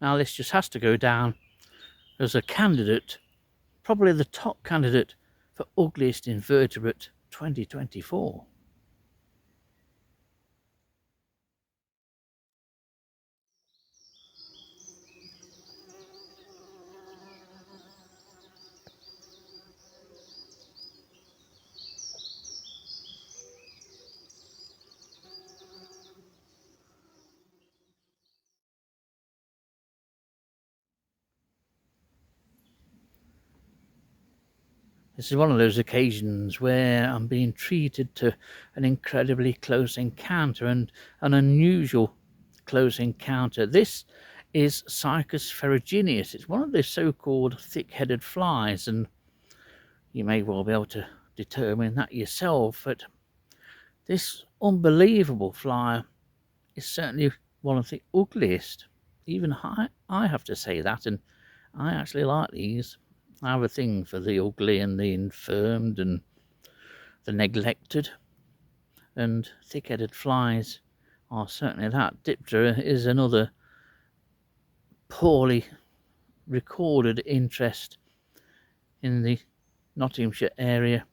Now this just has to go down as a candidate, probably the top candidate for ugliest invertebrate 2024. This is one of those occasions where I'm being treated to an incredibly close encounter, and an unusual close encounter. This is Sicus ferruginous. It's one of the so-called thick-headed flies, and you may well be able to determine that yourself. But this unbelievable fly is certainly one of the ugliest. Even I have to say that, and I actually like these. I have a thing for the ugly and the infirmed and the neglected, and thick-headed flies are certainly that. Diptera is another poorly recorded interest in the Nottinghamshire area.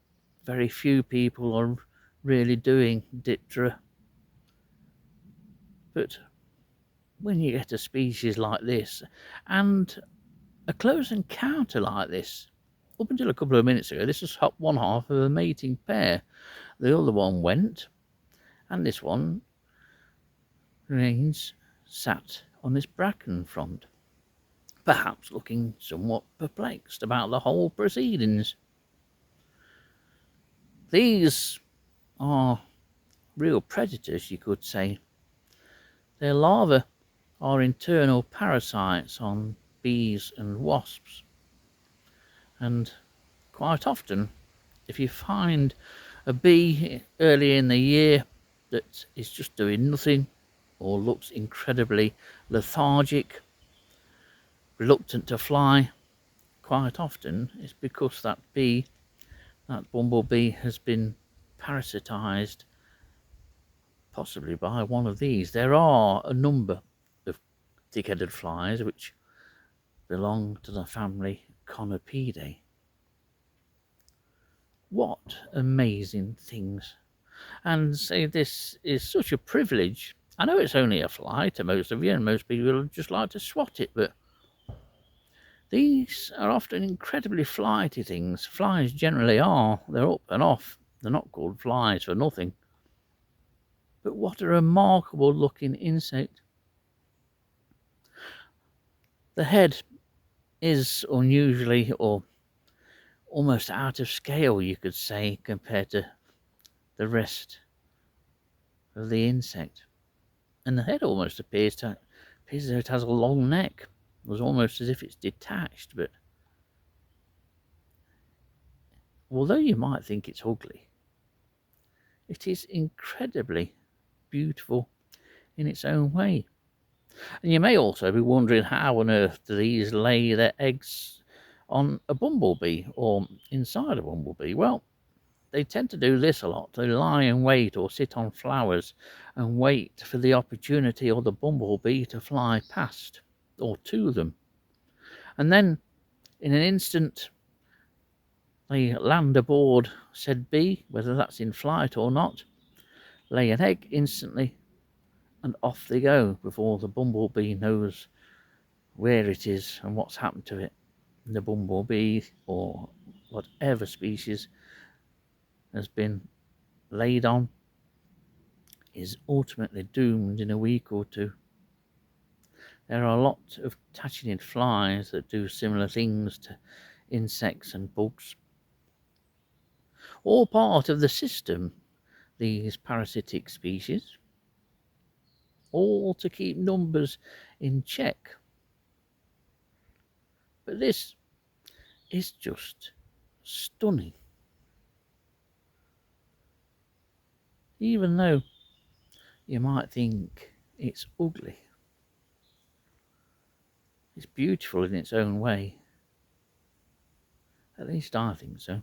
Very few people are really doing Diptera, but when you get a species like this and a close encounter like this, up until a couple of minutes ago, this was one half of a mating pair. The other one went, and this one remains sat on this bracken front, perhaps looking somewhat perplexed about the whole proceedings. These are real predators, you could say. Their larvae are internal parasites on bees and wasps, and quite often, if you find a bee early in the year that is just doing nothing or looks incredibly lethargic, reluctant to fly, quite often it's because that bumblebee has been parasitized, possibly by one of these. There are a number of thick-headed flies which belong to the family Conopidae. What amazing things. And say, this is such a privilege. I know it's only a fly to most of you, and most people just like to swat it, but these are often incredibly flighty things. Flies generally are. They're up and off. They're not called flies for nothing. But what a remarkable looking insect. The head is unusually, or almost out of scale, you could say, compared to the rest of the insect. And the head almost appears as though it has a long neck. It was almost as if it's detached, but although you might think it's ugly, it is incredibly beautiful in its own way. And you may also be wondering, how on earth do these lay their eggs on a bumblebee or inside a bumblebee? Well, they tend to do this a lot. They lie in wait or sit on flowers and wait for the opportunity or the bumblebee to fly past or to them. And then, in an instant, they land aboard said bee, whether that's in flight or not, lay an egg instantly, and off they go before the bumblebee knows where it is and what's happened to it. And the bumblebee, or whatever species has been laid on, is ultimately doomed in a week or two. There are a lot of tachinid flies that do similar things to insects and bugs. All part of the system, these parasitic species, all to keep numbers in check. But this is just stunning. Even though you might think it's ugly, it's beautiful in its own way. At least I think so.